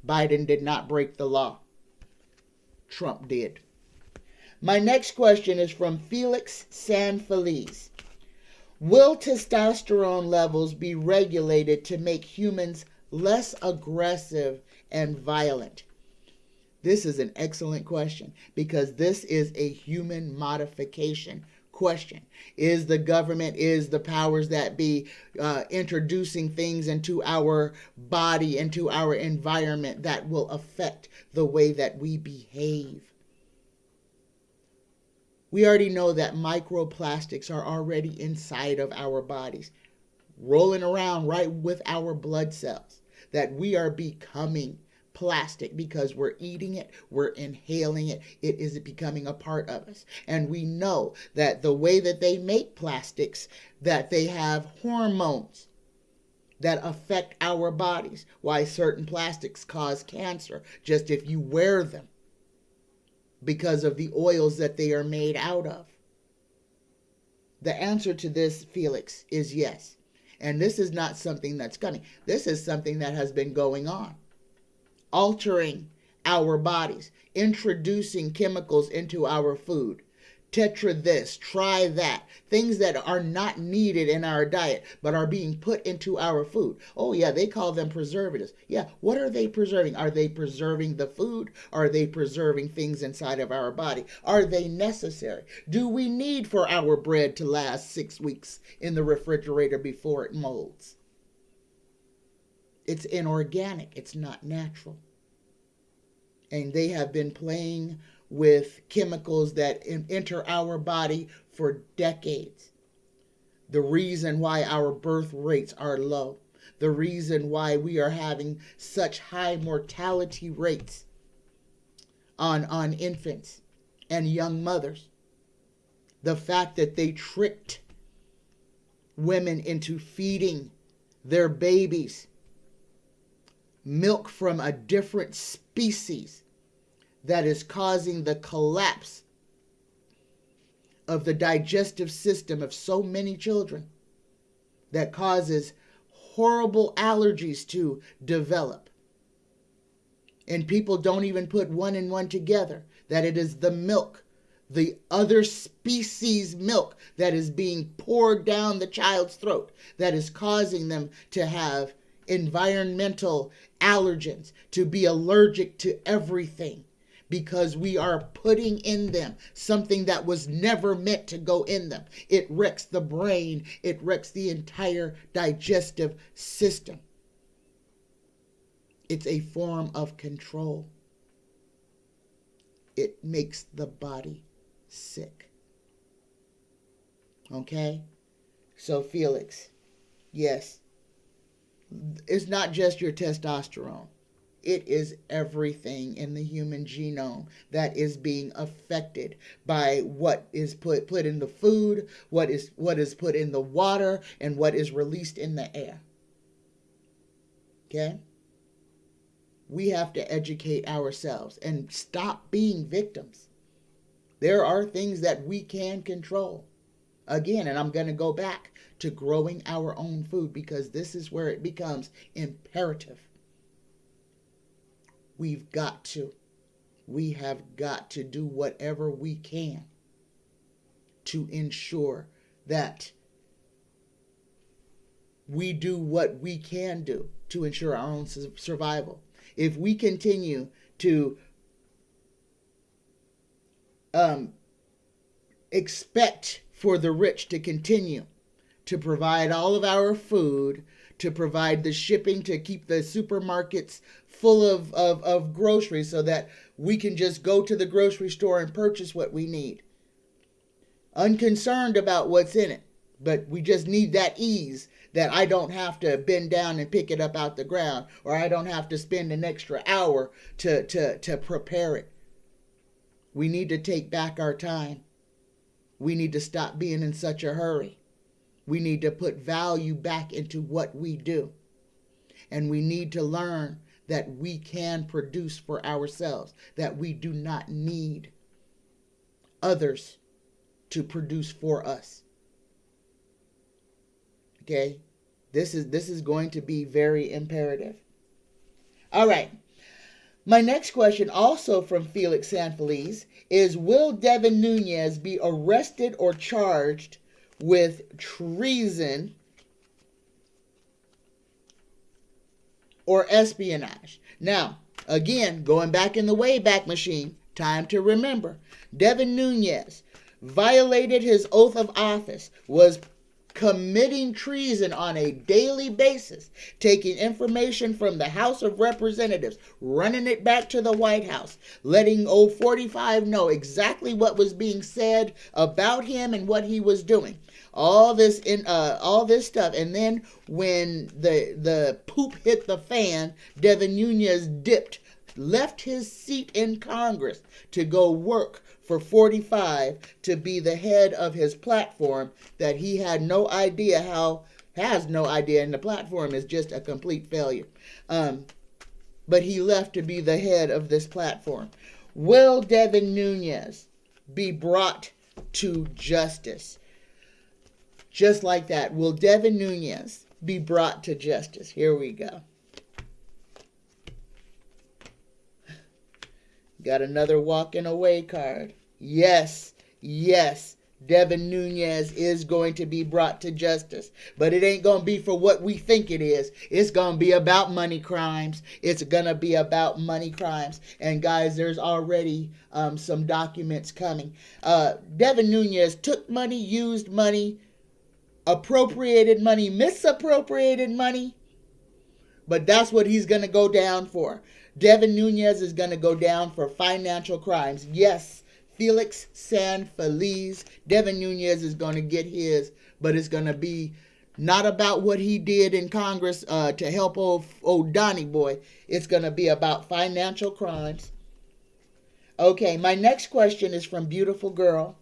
Biden did not break the law. Trump did. My next question is from Felix Feliz. Will testosterone levels be regulated to make humans less aggressive and violent? This is an excellent question because this is a human modification question. Is the government, is the powers that be introducing things into our body, into our environment that will affect the way that we behave? We already know that microplastics are already inside of our bodies, rolling around right with our blood cells, that we are becoming plastic because we're eating it, we're inhaling it, it is becoming a part of us. And we know that the way that they make plastics, that they have hormones that affect our bodies. Why certain plastics cause cancer, just if you wear them, because of the oils that they are made out of. The answer to this, Felix, is yes. And this is not something that's coming. This is something that has been going on. Altering our bodies, introducing chemicals into our food. Tetra this, try that. Things that are not needed in our diet, but are being put into our food. Oh yeah, they call them preservatives. Yeah, what are they preserving? Are they preserving the food? Are they preserving things inside of our body? Are they necessary? Do we need for our bread to last 6 weeks in the refrigerator before it molds? It's inorganic. It's not natural. And they have been playing with chemicals that enter our body for decades. The reason why our birth rates are low. The reason why we are having such high mortality rates on infants and young mothers. The fact that they tricked women into feeding their babies milk from a different species that is causing the collapse of the digestive system of so many children, that causes horrible allergies to develop. And people don't even put one and one together, that it is the milk, the other species milk, that is being poured down the child's throat, that is causing them to have environmental allergens, to be allergic to everything, because we are putting in them something that was never meant to go in them. It wrecks the brain. It wrecks the entire digestive system. It's a form of control. It makes the body sick. Okay? So Felix, yes, it's not just your testosterone. It is everything in the human genome that is being affected by what is put in the food, what is put in the water, and what is released in the air. Okay? We have to educate ourselves and stop being victims. There are things that we can control. Again, and I'm going to go back to growing our own food, because this is where it becomes imperative. We have got to do whatever we can to ensure that we do what we can do to ensure our own survival. If we continue to expect for the rich to continue to provide all of our food, to provide the shipping, to keep the supermarkets full of groceries so that we can just go to the grocery store and purchase what we need, unconcerned about what's in it, but we just need that ease, that I don't have to bend down and pick it up out the ground, or I don't have to spend an extra hour to prepare it. We need to take back our time. We need to stop being in such a hurry. We need to put value back into what we do. And we need to learn that we can produce for ourselves, that we do not need others to produce for us. Okay? This is going to be very imperative. All right. My next question, also from Felix and Feliz, is: will Devin Nunez be arrested or charged with treason or espionage? Now, again, going back in the Wayback Machine, time to remember. Devin Nunez violated his oath of office, was committing treason on a daily basis, taking information from the House of Representatives, running it back to the White House, letting 45 know exactly what was being said about him and what he was doing. All this stuff. And then when the poop hit the fan, Devin Nunez dipped left his seat in Congress to go work for 45 to be the head of his platform that he had no idea has no idea, and the platform is just a complete failure. But he left to be the head of this platform. Will Devin Nunez be brought to justice? Just like that. Will Devin Nunez be brought to justice? Here we go. Got another walking away card. Yes, yes, Devin Nunez is going to be brought to justice. But it ain't going to be for what we think it is. It's going to be about money crimes. It's going to be about money crimes. And guys, there's already some documents coming. Devin Nunez took money, used money, appropriated money, misappropriated money. But that's what he's going to go down for. Devin Nunez is going to go down for financial crimes. Yes, Felix San Feliz. Devin Nunez is going to get his, but it's going to be not about what he did in Congress to help old Donnie boy. It's going to be about financial crimes. Okay, my next question is from Beautiful Girl.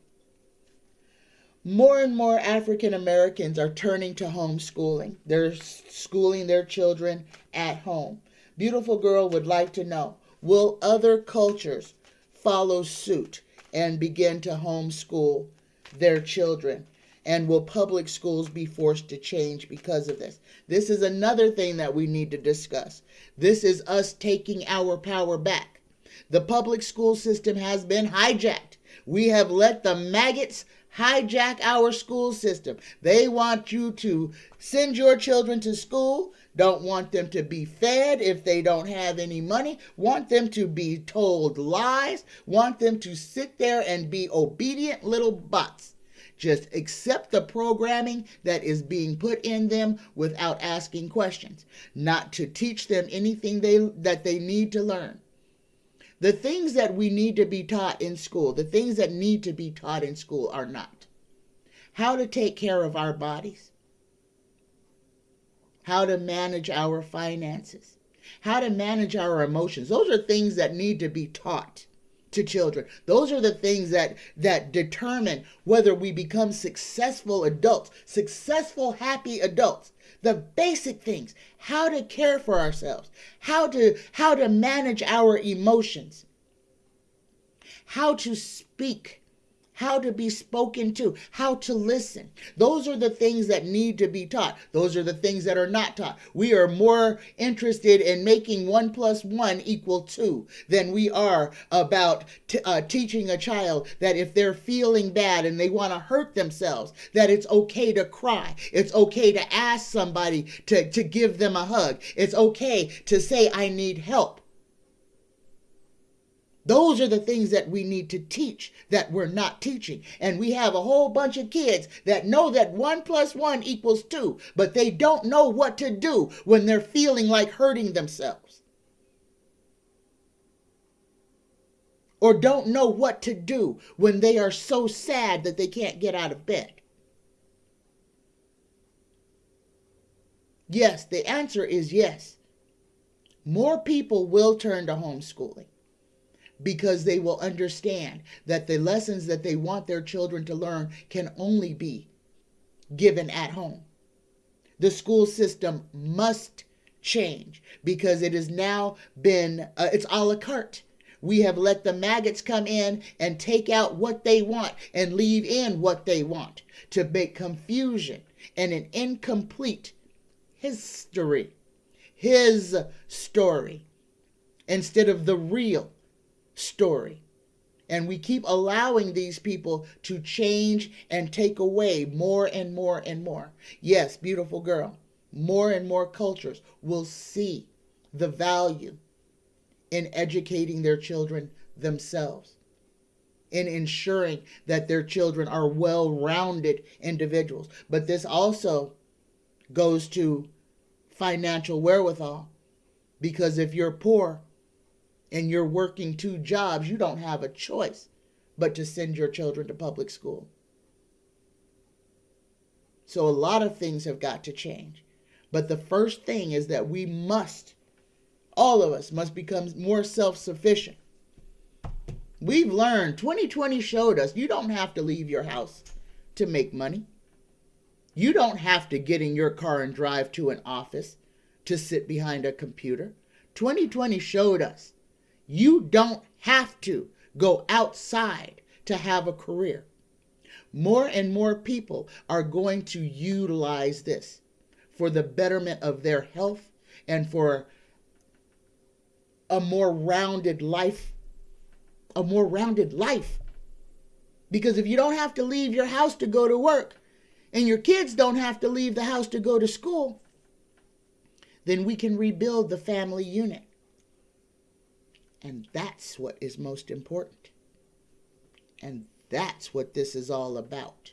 More and more African Americans are turning to homeschooling. They're schooling their children at home. Beautiful Girl would like to know, will other cultures follow suit and begin to homeschool their children? And will public schools be forced to change because of this? This is another thing that we need to discuss. This is us taking our power back. The public school system has been hijacked. We have let the maggots hijack our school system. They want you to send your children to school, don't want them to be fed if they don't have any money, want them to be told lies, want them to sit there and be obedient little butts. Just accept the programming that is being put in them without asking questions, not to teach them anything that they need to learn. The things that we need to be taught in school, the things that need to be taught in school are not. How to take care of our bodies. How to manage our finances. How to manage our emotions. Those are things that need to be taught to children. Those are the things that determine whether we become successful adults, successful, happy adults. The basic things, how to care for ourselves, how to manage our emotions, how to speak, how to be spoken to, how to listen. Those are the things that need to be taught. Those are the things that are not taught. We are more interested in making 1 + 1 = 2 than we are about teaching a child that if they're feeling bad and they want to hurt themselves, that it's okay to cry. It's okay to ask somebody to give them a hug. It's okay to say, I need help. Those are the things that we need to teach that we're not teaching. And we have a whole bunch of kids that know that 1 + 1 = 2, but they don't know what to do when they're feeling like hurting themselves. Or don't know what to do when they are so sad that they can't get out of bed. Yes, the answer is yes. More people will turn to homeschooling, because they will understand that the lessons that they want their children to learn can only be given at home. The school system must change because it has now been, it's a la carte. We have let the maggots come in and take out what they want and leave in what they want to make confusion and an incomplete history, his story, instead of the real story. And we keep allowing these people to change and take away more and more and more. Yes, beautiful girl, more and more cultures will see the value in educating their children themselves, in ensuring that their children are well-rounded individuals. But this also goes to financial wherewithal, because if you're poor and you're working 2 jobs, you don't have a choice but to send your children to public school. So a lot of things have got to change. But the first thing is that we must All of us must become more self-sufficient. We've learned, 2020 showed us, you don't have to leave your house to make money. You don't have to get in your car and drive to an office to sit behind a computer. 2020 showed us you don't have to go outside to have a career. More and more people are going to utilize this for the betterment of their health and for a more rounded life. Because if you don't have to leave your house to go to work, and your kids don't have to leave the house to go to school, then we can rebuild the family unit. And that's what is most important. And that's what this is all about.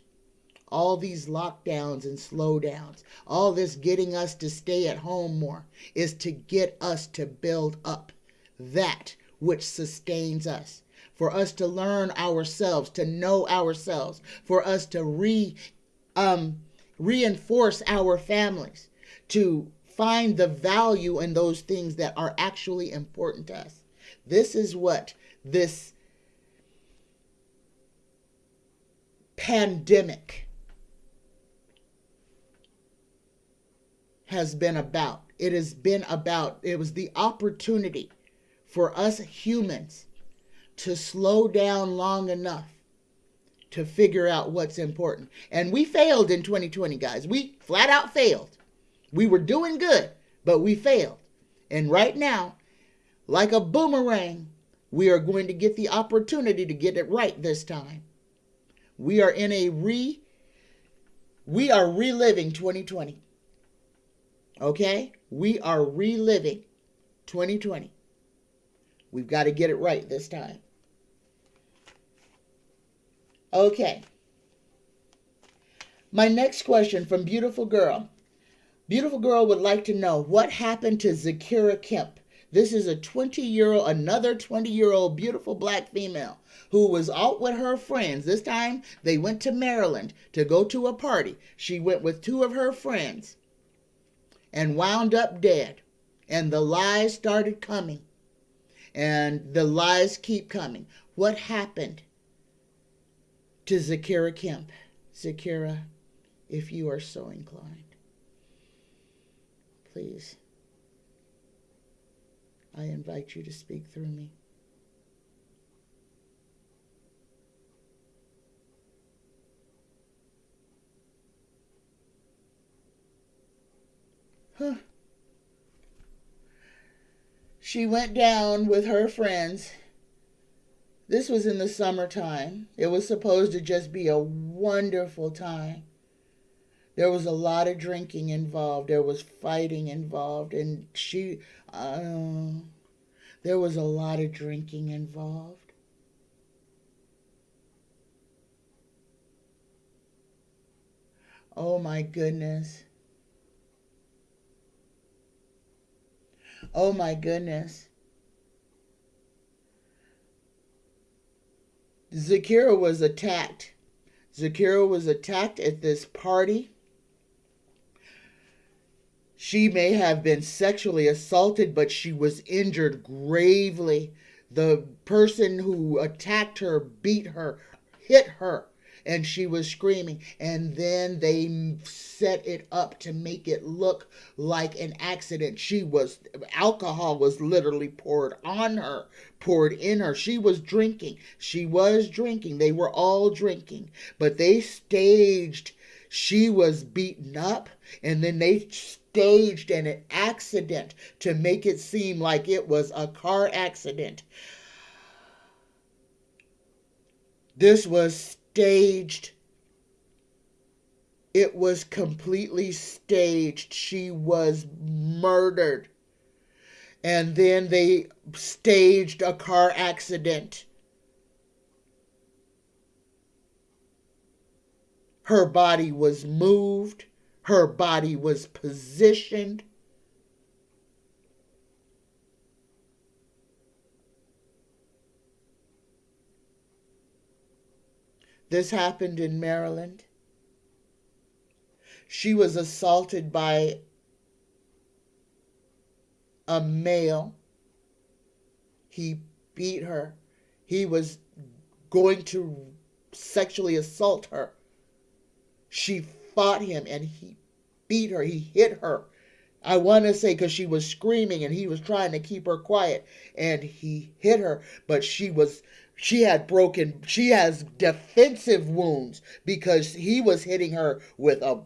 All these lockdowns and slowdowns, all this getting us to stay at home more, is to get us to build up that which sustains us. For us to learn ourselves, to know ourselves, for us to reinforce our families, to find the value in those things that are actually important to us. This is what this pandemic has been about. It was the opportunity for us humans to slow down long enough to figure out what's important. And we failed in 2020, guys. We flat out failed. We were doing good, but we failed. And right now, like a boomerang, we are going to get the opportunity to get it right this time. We are reliving 2020. Okay? We are reliving 2020. We've got to get it right this time. Okay. My next question from Beautiful Girl. Beautiful Girl would like to know what happened to Zakira Kemp. This is another 20-year-old beautiful black female who was out with her friends. This time they went to Maryland to go to a party. She went with two of her friends and wound up dead. And the lies started coming. And the lies keep coming. What happened to Zakira Kemp? Zakira, if you are so inclined, please, I invite you to speak through me. She went down with her friends. This was in the summertime. It was supposed to just be a wonderful time. There was a lot of drinking involved. There was fighting involved. And there was a lot of drinking involved. Oh my goodness. Oh my goodness. Zakira was attacked. Zakira was attacked at this party. She may have been sexually assaulted, but she was injured gravely. The person who attacked her beat her, hit her, and she was screaming. And then they set it up to make it look like an accident. Alcohol was literally poured on her, poured in her. She was drinking. They were all drinking. But they staged, she was beaten up, and then they staged an accident to make it seem like it was a car accident. This was staged. It was completely staged. She was murdered. And then they staged a car accident. Her body was moved. Her body was positioned. This happened in Maryland. She was assaulted by a male. He beat her. He was going to sexually assault her. She fought him and he beat her. He hit her. I want to say because she was screaming and he was trying to keep her quiet, and he hit her, but she has defensive wounds because he was hitting her with a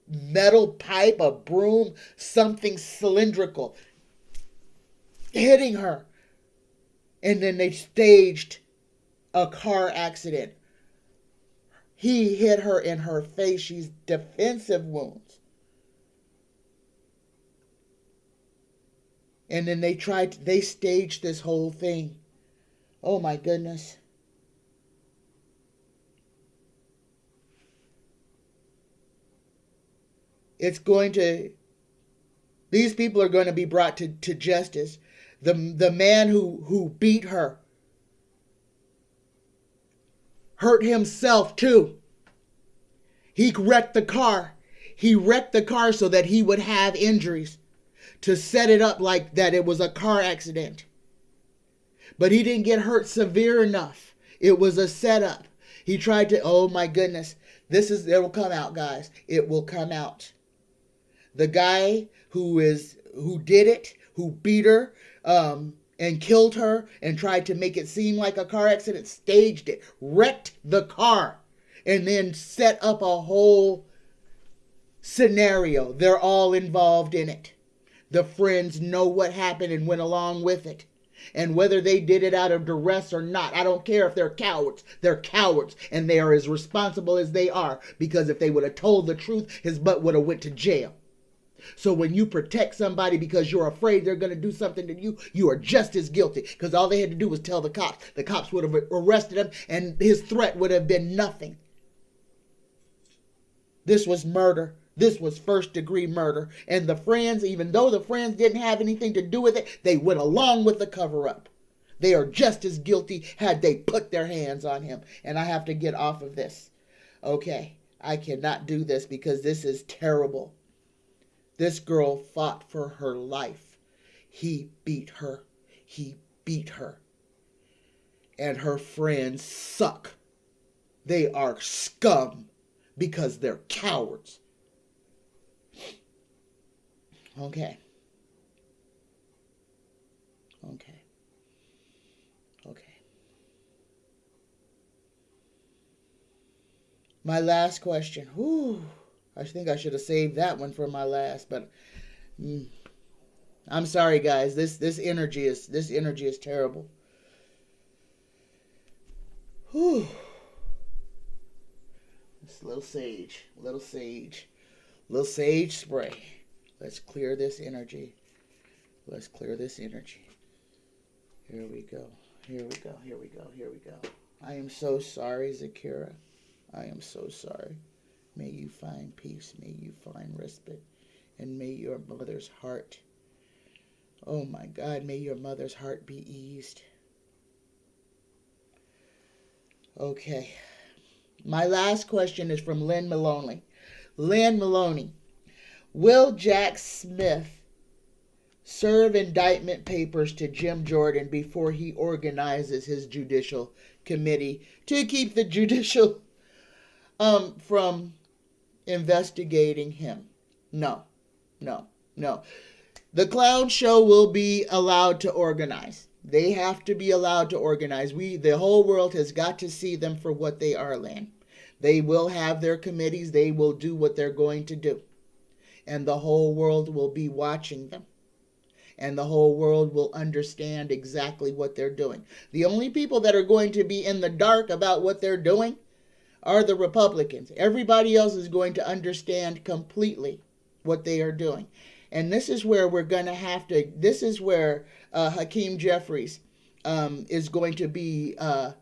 metal pipe, a broom, something cylindrical, hitting her. And then they staged a car accident. He hit her in her face. She's defensive wounds. And then they staged this whole thing. Oh my goodness. These people are going to be brought to justice. The man who beat her hurt himself too. He wrecked the car. He wrecked the car so that he would have injuries, to set it up like that it was a car accident. But he didn't get hurt severe enough. It was a setup. He tried to, oh my goodness. It will come out, guys. It will come out. The guy who did it, who beat her, and killed her and tried to make it seem like a car accident, staged it, wrecked the car, and then set up a whole scenario. They're all involved in it. The friends know what happened and went along with it. And whether they did it out of duress or not, I don't care if they're cowards. They're cowards, and they are as responsible as they are, because if they would have told the truth, his butt would have went to jail. So when you protect somebody because you're afraid they're going to do something to you, you are just as guilty, because all they had to do was tell the cops. The cops would have arrested him, and his threat would have been nothing. This was murder. This was first-degree murder. And the friends, even though the friends didn't have anything to do with it, they went along with the cover-up. They are just as guilty had they put their hands on him. And I have to get off of this. Okay, I cannot do this because this is terrible. This girl fought for her life. He beat her. He beat her. And her friends suck. They are scum because they're cowards. Okay. My last question. Whew. I think I should have saved that one for my last, but I'm sorry, guys. This energy is terrible. Whew. This little sage spray. Let's clear this energy. Here we go. I am so sorry, Zakira. I am so sorry. May you find peace. May you find respite. And may your mother's heart, oh my God, may your mother's heart be eased. Okay. My last question is from Lynn Maloney. Lynn Maloney. Will Jack Smith serve indictment papers to Jim Jordan before he organizes his judicial committee to keep the judicial from investigating him? No. The clown show will be allowed to organize. They have to be allowed to organize. The whole world has got to see them for what they are, Lynn. They will have their committees. They will do what they're going to do. And the whole world will be watching them. And the whole world will understand exactly what they're doing. The only people that are going to be in the dark about what they're doing are the Republicans. Everybody else is going to understand completely what they are doing. And this is where we're going to have to, this is where Hakeem Jeffries is going to be a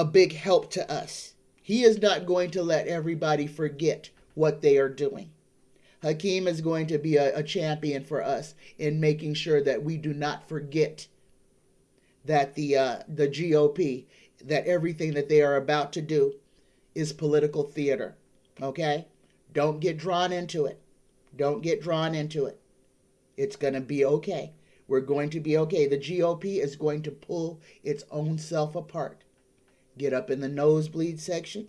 big help to us. He is not going to let everybody forget what they are doing. Hakeem is going to be a champion for us in making sure that we do not forget that the GOP, that everything that they are about to do is political theater. Okay? Don't get drawn into it. Don't get drawn into it. It's going to be okay. We're going to be okay. The GOP is going to pull its own self apart. Get up in the nosebleed section.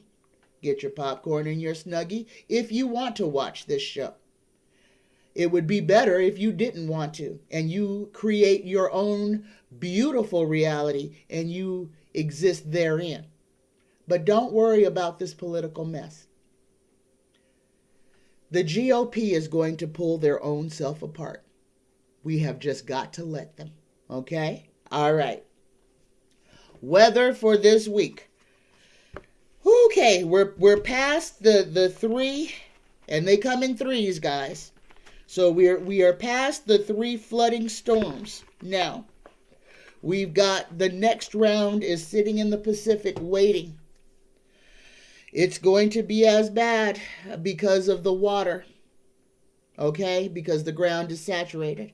Get your popcorn and your Snuggie if you want to watch this show. It would be better if you didn't want to, and you create your own beautiful reality and you exist therein. But don't worry about this political mess. The GOP is going to pull their own self apart. We have just got to let them. Okay? All right. Weather for this week. Okay, we're past the 3, and they come in 3s, guys. So we are past the 3 flooding storms. Now, we've got the next round is sitting in the Pacific waiting. It's going to be as bad because of the water. Okay? Because the ground is saturated.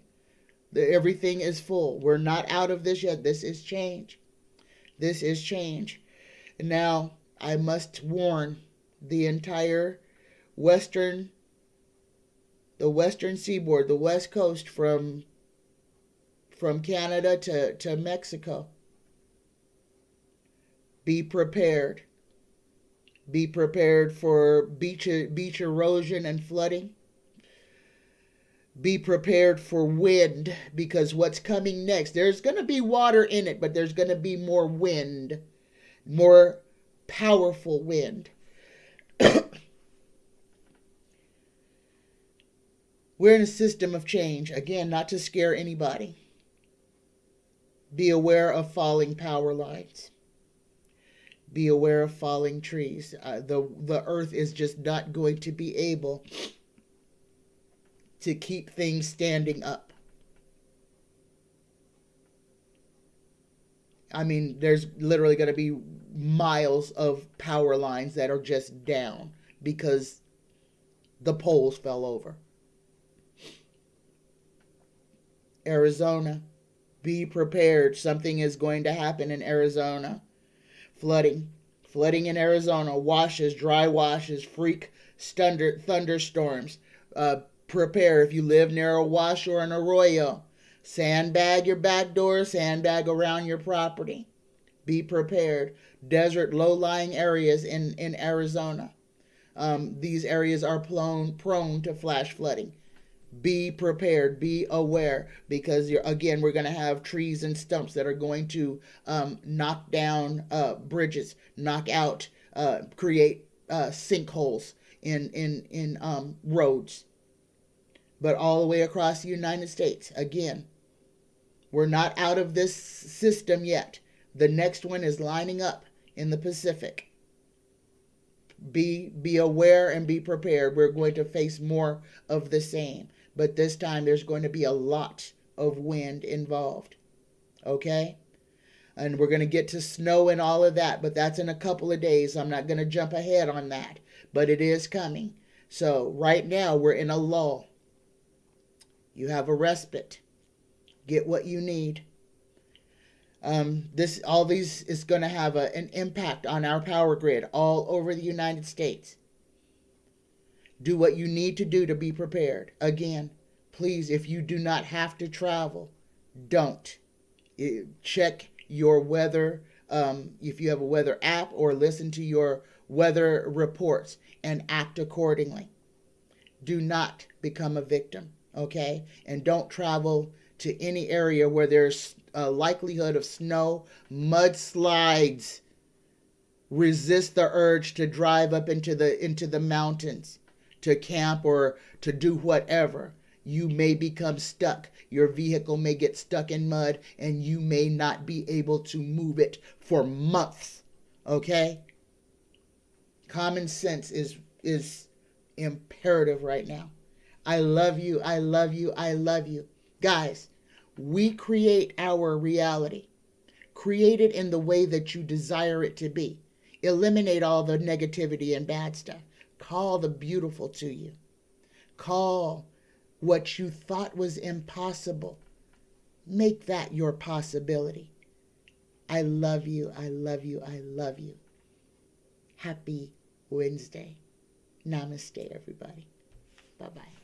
Everything is full. We're not out of this yet. This is change. This is change. Now, I must warn the entire western seaboard, the west coast from Canada to Mexico. Be prepared. Be prepared for beach erosion and flooding. Be prepared for wind, because what's coming next, there's going to be water in it, but there's going to be more wind, more powerful wind. We're in a system of change. Again, not to scare anybody. Be aware of falling power lines. Be aware of falling trees. The earth is just not going to be able to keep things standing up. I mean, there's literally going to be miles of power lines that are just down because the poles fell over. Arizona, be prepared. Something is going to happen in Arizona. Flooding in Arizona. Washes, dry washes, freak thunderstorms. Prepare if you live near a wash or an arroyo. Sandbag your back door, sandbag around your property. Be prepared. Desert, low-lying areas in Arizona. These areas are prone to flash flooding. Be prepared. Be aware, because we're going to have trees and stumps that are going to knock down bridges, knock out, create sinkholes in roads. But all the way across the United States, again, we're not out of this system yet. The next one is lining up in the Pacific. Be aware and be prepared. We're going to face more of the same. But this time there's going to be a lot of wind involved. Okay? And we're going to get to snow and all of that, but that's in a couple of days. I'm not going to jump ahead on that, but it is coming. So right now we're in a lull. You have a respite. Get what you need. All these is going to have an impact on our power grid all over the United States. Do what you need to do to be prepared. Again, please, if you do not have to travel, don't. Check your weather, if you have a weather app, or listen to your weather reports and act accordingly. Do not become a victim, okay? And don't travel to any area where there's a likelihood of snow, mudslides. Resist the urge to drive up into the mountains to camp or to do whatever. You may become stuck. Your vehicle may get stuck in mud and you may not be able to move it for months. Okay? Common sense is imperative right now. I love you. I love you. I love you. Guys, we create our reality. Create it in the way that you desire it to be. Eliminate all the negativity and bad stuff. Call the beautiful to you. Call what you thought was impossible. Make that your possibility. I love you. I love you. I love you. Happy Wednesday. Namaste, everybody. Bye-bye.